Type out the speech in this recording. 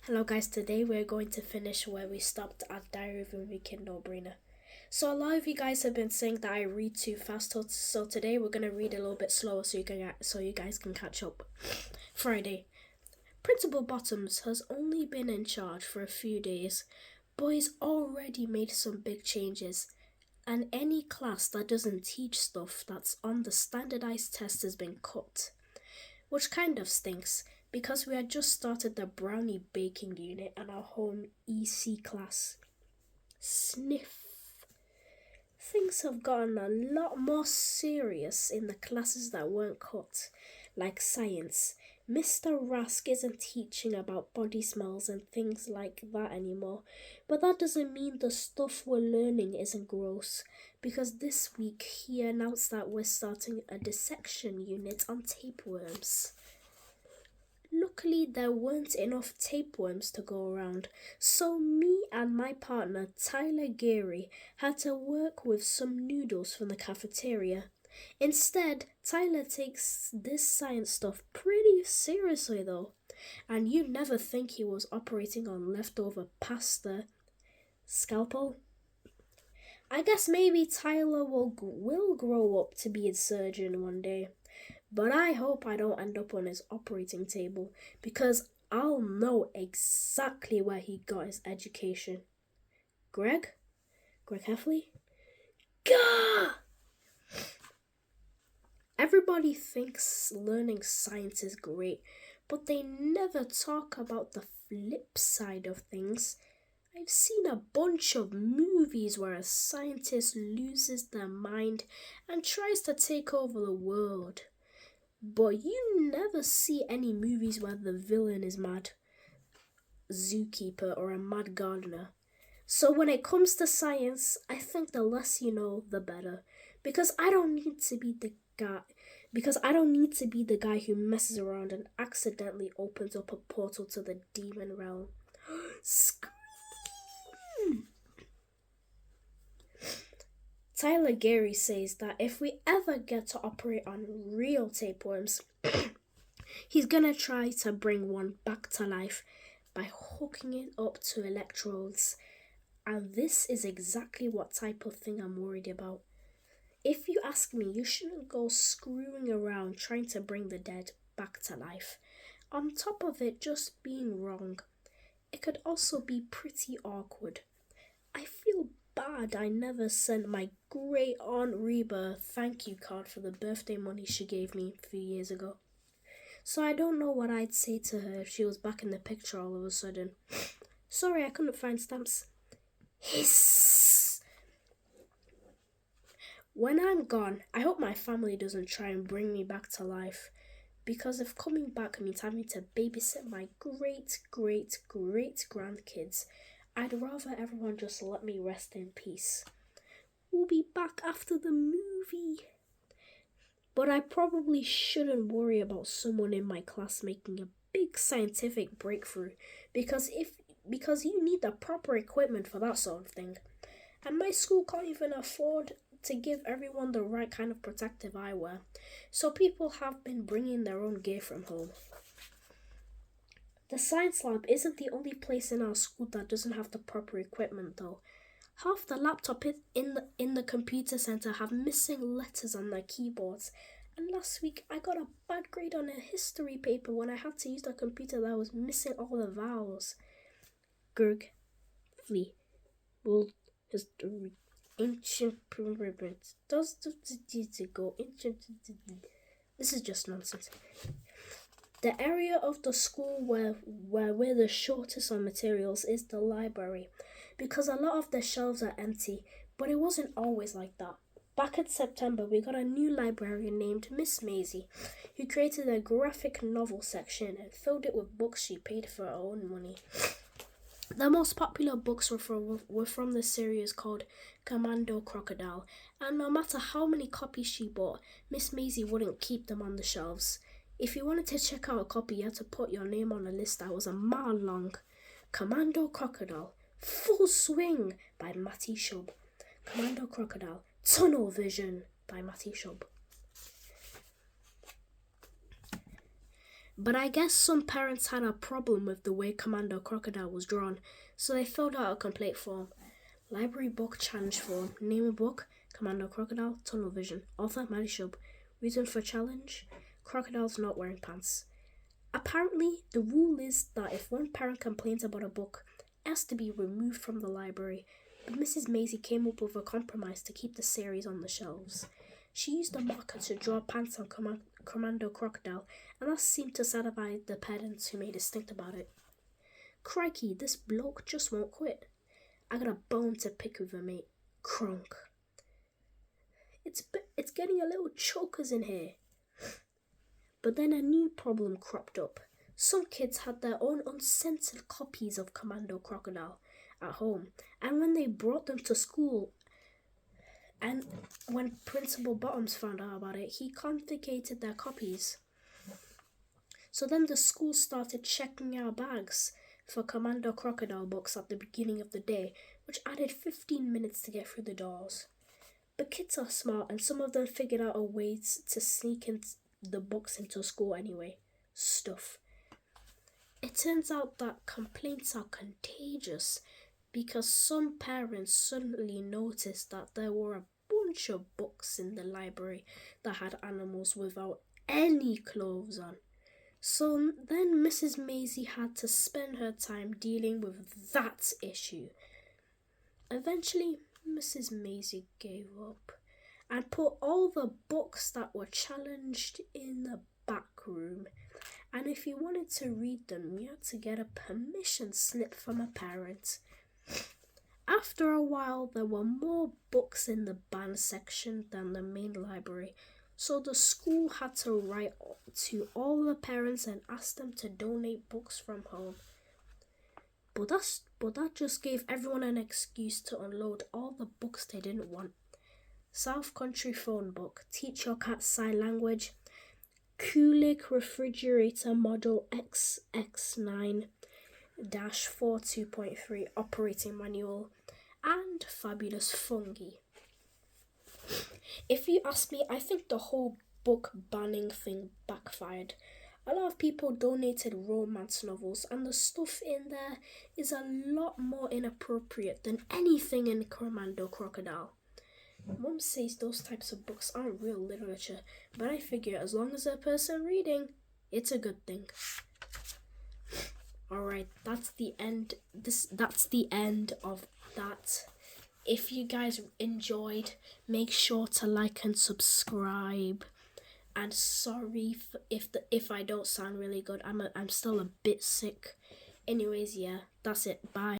Hello guys, today we're going to finish where we stopped at Diary of a Wicked No-Brainer. So a lot of you guys have been saying that I read too fast, so today we're gonna read a little bit slower so you guys can catch up. Friday. Principal Bottoms has only been in charge for a few days, but he's already made some big changes. And any class that doesn't teach stuff that's on the standardized test has been cut. Which kind of stinks, because we had just started the brownie baking unit and our home EC class. Sniff. Things have gotten a lot more serious in the classes that weren't cut, like science. Mr. Rask isn't teaching about body smells and things like that anymore, but that doesn't mean the stuff we're learning isn't gross, because this week he announced that we're starting a dissection unit on tapeworms. Luckily, there weren't enough tapeworms to go around, so me and my partner Tyler Geary had to work with some noodles from the cafeteria. Instead, Tyler takes this science stuff pretty seriously though, and you'd never think he was operating on leftover pasta. Scalpel? I guess maybe Tyler will grow up to be a surgeon one day. But I hope I don't end up on his operating table, because I'll know exactly where he got his education. Greg? Greg Heffley? Gah! Everybody thinks learning science is great, but they never talk about the flip side of things. I've seen a bunch of movies where a scientist loses their mind and tries to take over the world. But you never see any movies where the villain is mad zookeeper or a mad gardener. So when it comes to science, I think the less you know, the better. Because I don't need to be the guy who messes around and accidentally opens up a portal to the demon realm. Scream! Tyler Geary says that if we ever get to operate on real tapeworms, he's gonna try to bring one back to life by hooking it up to electrodes. And this is exactly what type of thing I'm worried about. If you ask me, you shouldn't go screwing around trying to bring the dead back to life. On top of it just being wrong, it could also be pretty awkward. I feel bad I never sent my great aunt Reba a thank you card for the birthday money she gave me a few years ago. So I don't know what I'd say to her if she was back in the picture all of a sudden. Sorry, I couldn't find stamps. Hiss! When I'm gone, I hope my family doesn't try and bring me back to life. Because if coming back means having to babysit my great grandkids, I'd rather everyone just let me rest in peace. We'll be back after the movie. But I probably shouldn't worry about someone in my class making a big scientific breakthrough, because you need the proper equipment for that sort of thing. And my school can't even afford to give everyone the right kind of protective eyewear, so people have been bringing their own gear from home. The science lab isn't the only place in our school that doesn't have the proper equipment though. Half the laptops in the computer center have missing letters on their keyboards, and last week I got a bad grade on a history paper when I had to use a computer that was missing all the vowels. Gerg, Flea, World History, Ancient Pyramids, does go ancient. This is just nonsense. The area of the school where we're the shortest on materials is the library, because a lot of the shelves are empty, but it wasn't always like that. Back in September, we got a new librarian named Miss Maisie, who created a graphic novel section and filled it with books she paid for her own money. The most popular books were from the series called Commando Crocodile, and no matter how many copies she bought, Miss Maisie wouldn't keep them on the shelves. If you wanted to check out a copy, you had to put your name on a list that was a mile long. Commando Crocodile, Full Swing by Matty Shub. Commando Crocodile, Tunnel Vision by Matty Shub. But I guess some parents had a problem with the way Commando Crocodile was drawn, so they filled out a complaint form. Library book challenge form. Name a book: Commando Crocodile, Tunnel Vision. Author: Maddie Shub. Reason for challenge: crocodiles not wearing pants. Apparently, the rule is that if one parent complains about a book, it has to be removed from the library, but Mrs. Maisie came up with a compromise to keep the series on the shelves. She used a marker to draw pants on Commando Crocodile, and that seemed to satisfy the parents who made a stink about it. Crikey, this bloke just won't quit. I got a bone to pick with him, mate. Kronk. It's getting a little chokers in here. But then a new problem cropped up. Some kids had their own uncensored copies of Commando Crocodile at home, and when they brought them to school, and when Principal Bottoms found out about it, he confiscated their copies. So then the school started checking our bags for Commando Crocodile books at the beginning of the day, which added 15 minutes to get through the doors. But kids are smart, and some of them figured out a way to sneak in the books into school anyway. Stuff. It turns out that complaints are contagious because some parents suddenly noticed that there were a bunch of books in the library that had animals without any clothes on. So then Mrs. Maisie had to spend her time dealing with that issue. Eventually, Mrs. Maisie gave up and put all the books that were challenged in the back room. And if you wanted to read them, you had to get a permission slip from a parent. After a while, there were more books in the band section than the main library, so the school had to write to all the parents and ask them to donate books from home. But that just gave everyone an excuse to unload all the books they didn't want. South Country Phone Book, Teach Your Cat Sign Language, Kulik Refrigerator Model XX9-4 2.3 Operating Manual, and Fabulous Fungi. If you ask me, I think the whole book banning thing backfired. A lot of people donated romance novels, and the stuff in there is a lot more inappropriate than anything in Commando Crocodile. Mom says those types of books aren't real literature, but I figure as long as a person reading, it's a good thing. Alright, that's the end. That's the end of that. If you guys enjoyed, make sure to like and subscribe. And sorry if I don't sound really good. I'm still a bit sick. Anyways, yeah, that's it. Bye.